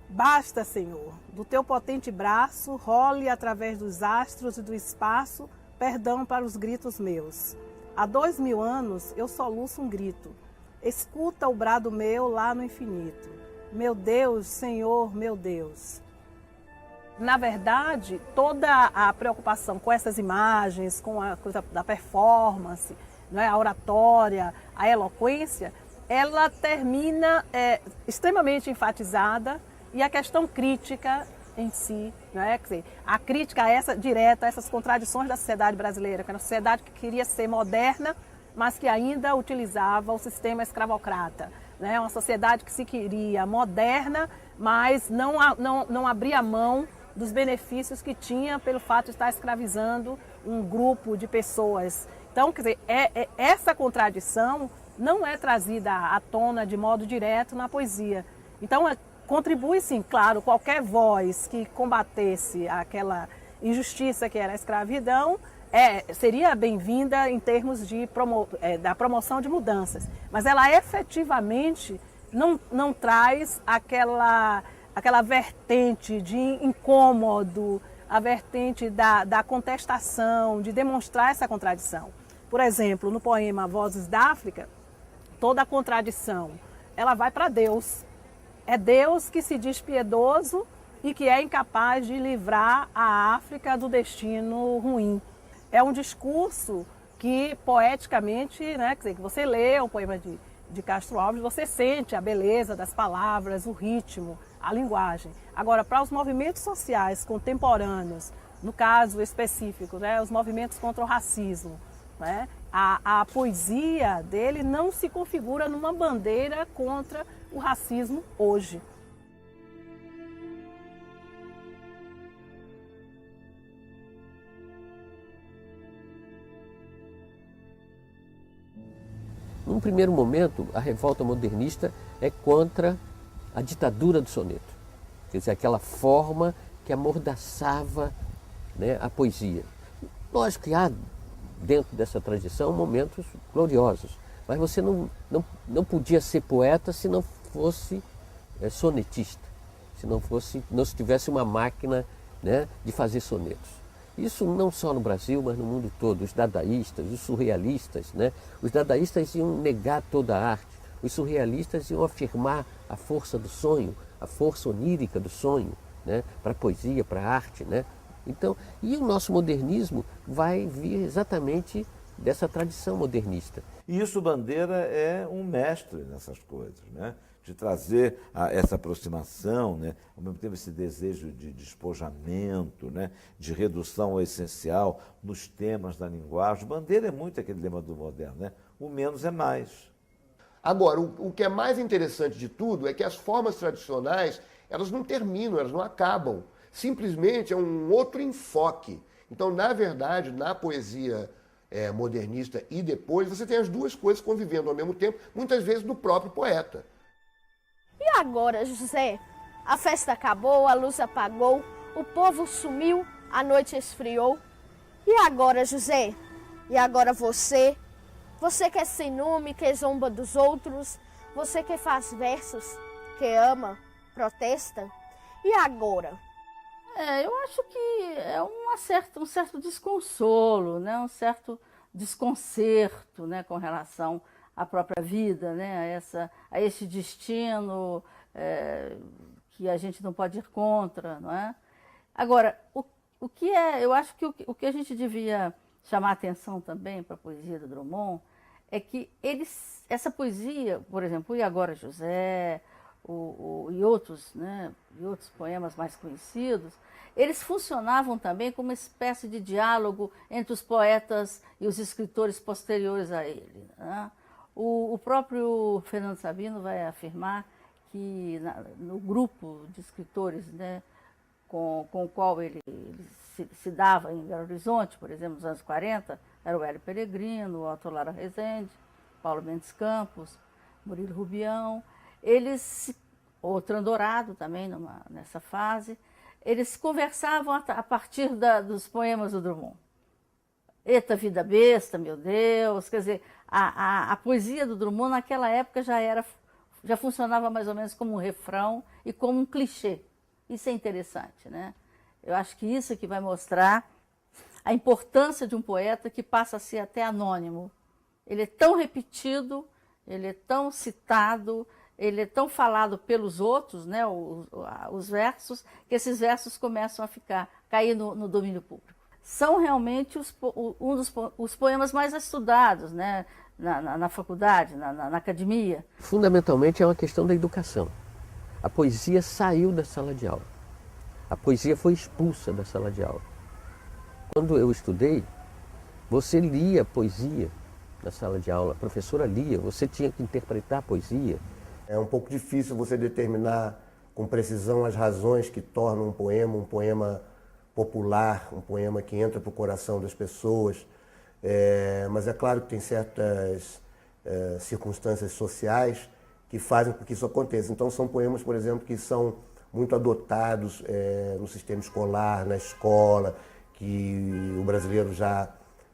Basta, Senhor, do teu potente braço, role através dos astros e do espaço, perdão para os gritos meus. Há 2000 anos eu soluço um grito. Escuta o brado meu lá no infinito. Meu Deus, Senhor, meu Deus. Na verdade, toda a preocupação com essas imagens, com a coisa da performance, né, a oratória, a eloquência, ela termina extremamente enfatizada, e a questão crítica em si, né? Quer dizer, a crítica direta a essas contradições da sociedade brasileira, que era uma sociedade que queria ser moderna, mas que ainda utilizava o sistema escravocrata. Né? Uma sociedade que se queria moderna, mas não abria mão dos benefícios que tinha pelo fato de estar escravizando um grupo de pessoas. Então, quer dizer, essa contradição não é trazida à tona de modo direto na poesia. Então, contribui sim, claro, qualquer voz que combatesse aquela injustiça que era a escravidão, seria bem-vinda em termos da promoção de mudanças. Mas ela efetivamente não traz aquela vertente de incômodo, a vertente da contestação, de demonstrar essa contradição. Por exemplo, no poema Vozes da África, toda a contradição, ela vai para Deus. É Deus que se diz piedoso e que é incapaz de livrar a África do destino ruim. É um discurso que, poeticamente, né, quer dizer, que você lê um poema de Castro Alves, você sente a beleza das palavras, o ritmo, a linguagem. Agora, para os movimentos sociais contemporâneos, no caso específico, né, os movimentos contra o racismo, né, a poesia dele não se configura numa bandeira contra o racismo hoje. Num primeiro momento, a revolta modernista é contra a ditadura do soneto. Quer dizer, aquela forma que amordaçava, né, a poesia. Lógico que há, dentro dessa tradição, momentos gloriosos. Mas você não podia ser poeta se não fosse sonetista, se não se tivesse uma máquina, né, de fazer sonetos. Isso não só no Brasil, mas no mundo todo. Os dadaístas, os surrealistas, né? Os dadaístas iam negar toda a arte, os surrealistas iam afirmar a força do sonho, a força onírica do sonho, né? Para a poesia, para a arte. Né? Então, e o nosso modernismo vai vir exatamente dessa tradição modernista. E isso, Bandeira é um mestre nessas coisas, né? De trazer essa aproximação, né? Ao mesmo tempo esse desejo de despojamento, né? De redução ao essencial nos temas da linguagem. Bandeira é muito aquele lema do moderno, né? O menos é mais. Agora, o que é mais interessante de tudo é que as formas tradicionais, elas não terminam, elas não acabam. Simplesmente é um outro enfoque. Então, na verdade, na poesia modernista e depois, você tem as duas coisas convivendo ao mesmo tempo, muitas vezes do próprio poeta. E agora, José? A festa acabou, a luz apagou, o povo sumiu, a noite esfriou. E agora, José? E agora você? Você que é sem nome, que zomba dos outros, você que faz versos, que ama, protesta. E agora? Eu acho que é um certo desconsolo, né? Um certo desconcerto, né? Com relação à própria vida, né? A esse destino que a gente não pode ir contra, não é? Agora, eu acho que o que a gente devia chamar a atenção também para a poesia do Drummond é que essa poesia, por exemplo, o E Agora José, e outros, né, e outros poemas mais conhecidos, eles funcionavam também como uma espécie de diálogo entre os poetas e os escritores posteriores a ele. Né? O próprio Fernando Sabino vai afirmar que no grupo de escritores, né, com o qual ele se dava em Belo Horizonte, por exemplo, nos anos 40, era o Hélio Peregrino, o Otto Lara Rezende, Paulo Mendes Campos, Murilo Rubião, o Trandorado também nessa fase, eles conversavam a partir dos poemas do Drummond. Eita vida besta, meu Deus, quer dizer, a poesia do Drummond naquela época já funcionava mais ou menos como um refrão e como um clichê. Isso é interessante, né? Eu acho que isso que vai mostrar a importância de um poeta que passa a ser até anônimo. Ele é tão repetido, ele é tão citado, ele é tão falado pelos outros, né, os versos, que esses versos começam a cair no domínio público. São realmente os poemas mais estudados, né, na faculdade, na academia. Fundamentalmente é uma questão da educação. A poesia saiu da sala de aula. A poesia foi expulsa da sala de aula. Quando eu estudei, você lia poesia na sala de aula, a professora lia, você tinha que interpretar a poesia. É um pouco difícil você determinar com precisão as razões que tornam um poema popular, um poema que entra para o coração das pessoas. Mas é claro que tem certas circunstâncias sociais que fazem com que isso aconteça. Então são poemas, por exemplo, que são muito adotados no sistema escolar, na escola, que o brasileiro já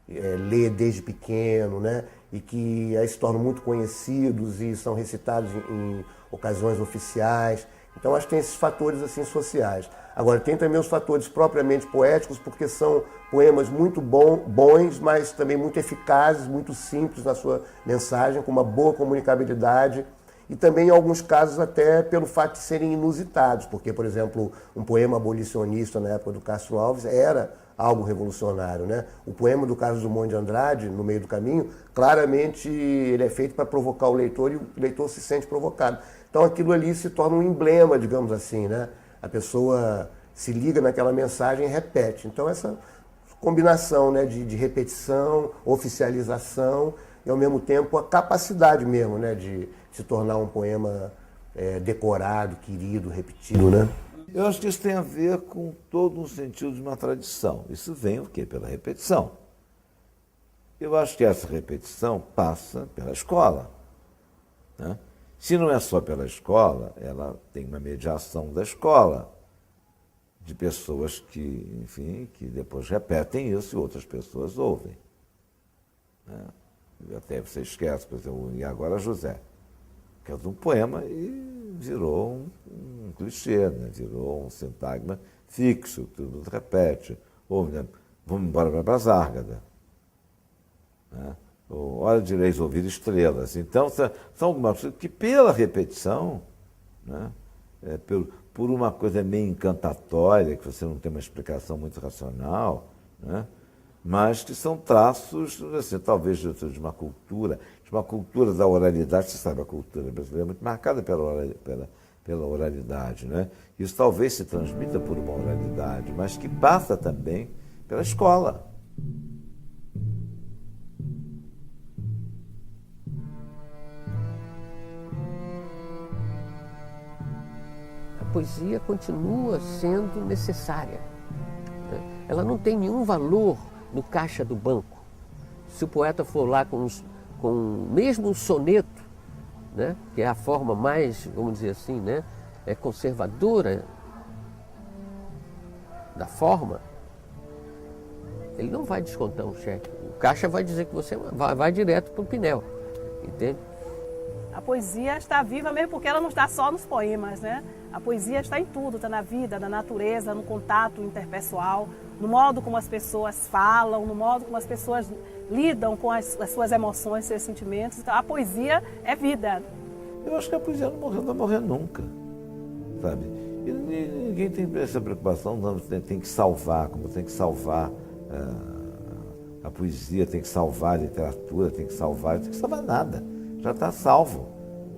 lê desde pequeno, né? E que aí se tornam muito conhecidos e são recitados em ocasiões oficiais. Então acho que tem esses fatores assim sociais. Agora tem também os fatores propriamente poéticos, porque são poemas muito bons, mas também muito eficazes, muito simples na sua mensagem, com uma boa comunicabilidade. E também, em alguns casos, até pelo fato de serem inusitados, porque, por exemplo, um poema abolicionista na época do Castro Alves era algo revolucionário, né? O poema do Carlos Drummond de Andrade, No Meio do Caminho, claramente ele é feito para provocar o leitor e o leitor se sente provocado. Então aquilo ali se torna um emblema, digamos assim, né? A pessoa se liga naquela mensagem e repete. Então essa combinação, né, de repetição, oficialização e ao mesmo tempo a capacidade mesmo, né, de se tornar um poema decorado, querido, repetido, né? Eu acho que isso tem a ver com todo um sentido de uma tradição. Isso vem o quê? Pela repetição. Eu acho que essa repetição passa pela escola, né? Se não é só pela escola, ela tem uma mediação da escola, de pessoas que, enfim, que depois repetem isso e outras pessoas ouvem, né? Até você esquece, por exemplo, E Agora José, que é um poema e virou um clichê, né? Virou um sintagma fixo, todo mundo repete. Ou, né? Vamos embora para Brasárgada, né? Ou Hora de Leis Ouvir Estrelas. Então, são algumas coisas que, pela repetição, né? Por uma coisa meio encantatória, que você não tem uma explicação muito racional, né? Mas que são traços, assim, talvez de uma cultura da oralidade. Você sabe, a cultura brasileira é muito marcada pela oralidade, né? Isso talvez se transmita por uma oralidade, mas que passa também pela escola. A poesia continua sendo necessária, né? Ela não tem nenhum valor no caixa do banco. Se o poeta for lá com mesmo um soneto, né, que é a forma mais, vamos dizer assim, né, conservadora da forma, ele não vai descontar um cheque. O caixa vai dizer que você vai direto para o Pinel, entende? A poesia está viva mesmo porque ela não está só nos poemas, né? A poesia está em tudo, está na vida, na natureza, no contato interpessoal, no modo como as pessoas falam, no modo como as pessoas lidam com as suas emoções, seus sentimentos. Então, a poesia é vida. Eu acho que a poesia não vai morrer nunca, sabe? E ninguém tem essa preocupação, não, tem que salvar, como tem que salvar a poesia, tem que salvar a literatura, tem que salvar nada. Já está salvo,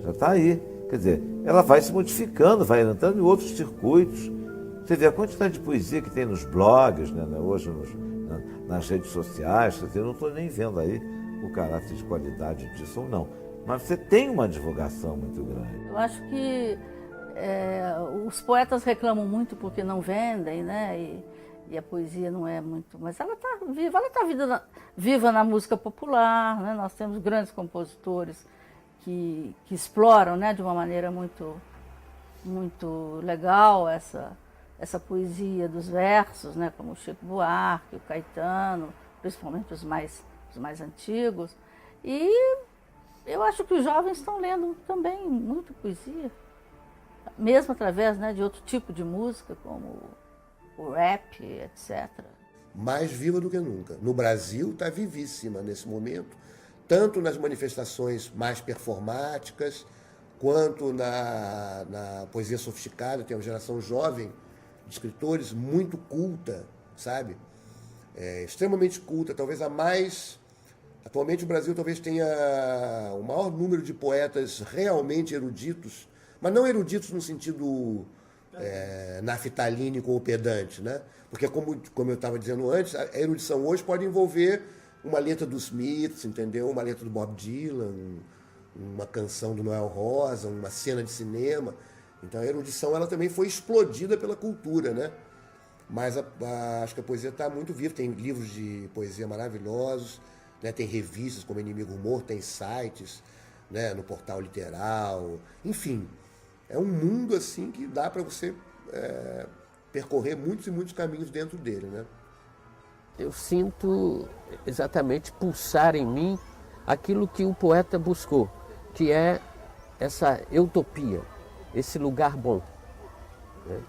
já está aí. Quer dizer, ela vai se modificando, vai entrando em outros circuitos. Você vê a quantidade de poesia que tem nos blogs, né, hoje nas redes sociais. Quer dizer, eu não estou nem vendo aí o caráter de qualidade disso ou não. Mas você tem uma divulgação muito grande. Eu acho que os poetas reclamam muito porque não vendem, né? E a poesia não é muito... Mas ela está viva, viva na música popular, né? Nós temos grandes compositores que exploram, né, de uma maneira muito, muito legal essa essa poesia dos versos, né, como o Chico Buarque, o Caetano, principalmente os mais antigos. E eu acho que os jovens estão lendo também muita poesia, mesmo através, né, de outro tipo de música, como o rap, etc. Mais viva do que nunca. No Brasil está vivíssima nesse momento, tanto nas manifestações mais performáticas, quanto na poesia sofisticada. Tem uma geração jovem de escritores muito culta, sabe? Extremamente culta, talvez a mais... Atualmente o Brasil talvez tenha o maior número de poetas realmente eruditos, mas não eruditos no sentido naftalínico ou pedante, né? Porque, como eu estava dizendo antes, a erudição hoje pode envolver uma letra dos Smiths, entendeu? Uma letra do Bob Dylan, uma canção do Noel Rosa, uma cena de cinema. Então a erudição ela também foi explodida pela cultura, né? Mas acho que a poesia está muito viva, tem livros de poesia maravilhosos, né? Tem revistas como Inimigo Humor, tem sites, né? No Portal Literal, enfim. É um mundo assim que dá para você percorrer muitos e muitos caminhos dentro dele, né? Eu sinto exatamente pulsar em mim aquilo que o poeta buscou, que é essa utopia, esse lugar bom, né?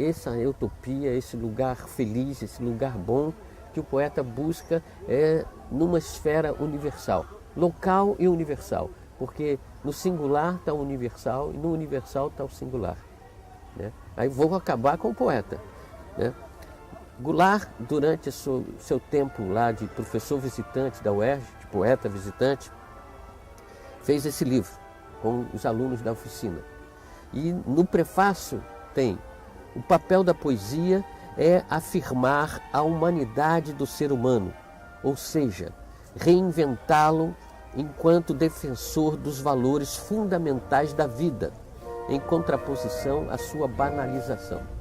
Essa utopia, esse lugar feliz, esse lugar bom que o poeta busca numa esfera universal, local e universal, porque no singular está o universal e no universal está o singular, né? Aí vou acabar com o poeta, né? Goulart, durante o seu tempo lá de professor visitante da UERJ, de poeta visitante, fez esse livro com os alunos da oficina. E no prefácio tem: o papel da poesia é afirmar a humanidade do ser humano, ou seja, reinventá-lo enquanto defensor dos valores fundamentais da vida, em contraposição à sua banalização.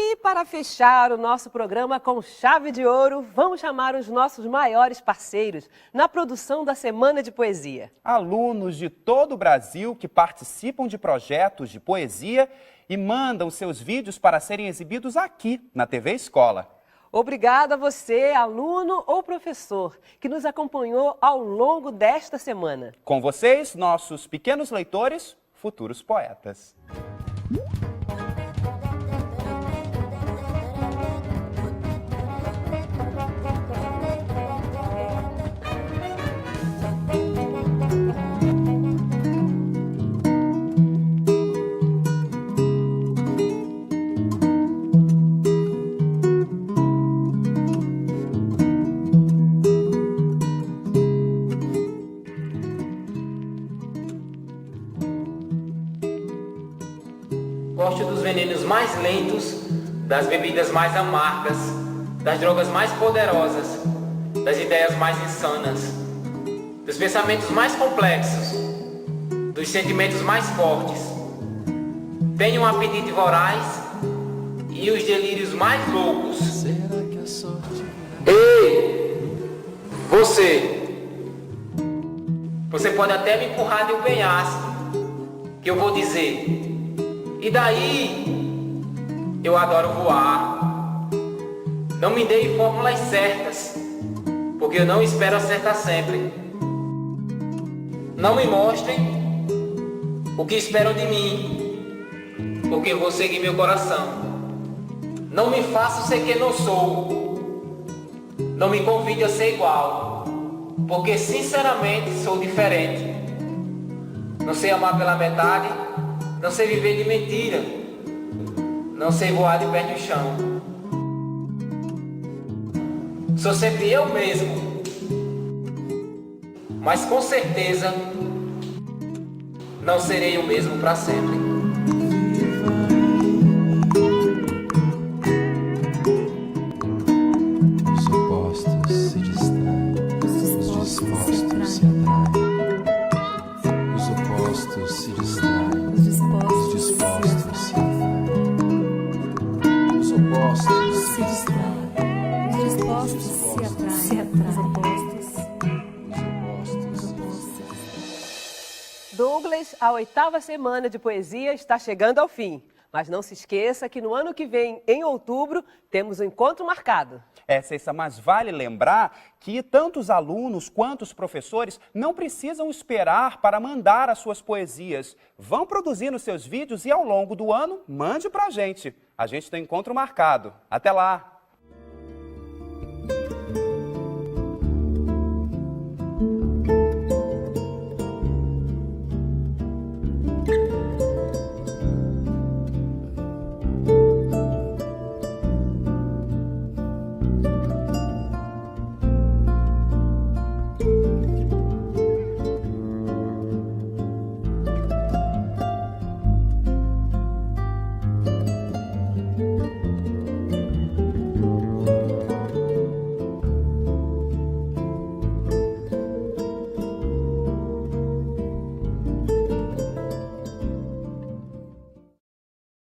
E para fechar o nosso programa com chave de ouro, vamos chamar os nossos maiores parceiros na produção da Semana de Poesia. Alunos de todo o Brasil que participam de projetos de poesia e mandam seus vídeos para serem exibidos aqui na TV Escola. Obrigada a você, aluno ou professor, que nos acompanhou ao longo desta semana. Com vocês, nossos pequenos leitores, futuros poetas. Gosto dos venenos mais lentos, das bebidas mais amargas, das drogas mais poderosas, das ideias mais insanas, dos pensamentos mais complexos, dos sentimentos mais fortes. Tenho um apetite voraz e os delírios mais loucos. Será que a sorte... Ei! Você! Você pode até me empurrar de um penhasco, que eu vou dizer, e daí? Eu adoro voar. Não me deem fórmulas certas, porque eu não espero acertar sempre. Não me mostrem o que esperam de mim, porque eu vou seguir meu coração. Não me façam ser quem não sou. Não me convide a ser igual, porque sinceramente sou diferente. Não sei amar pela metade, não sei viver de mentira, não sei voar de pé no chão. Sou sempre eu mesmo, mas com certeza não serei o mesmo para sempre. Douglas, a 8ª semana de poesia está chegando ao fim. Mas não se esqueça que no ano que vem, em outubro, temos um encontro marcado. Cissa, mas vale lembrar que tanto os alunos quanto os professores não precisam esperar para mandar as suas poesias. Vão produzindo seus vídeos e ao longo do ano, mande pra gente. A gente tem encontro marcado. Até lá!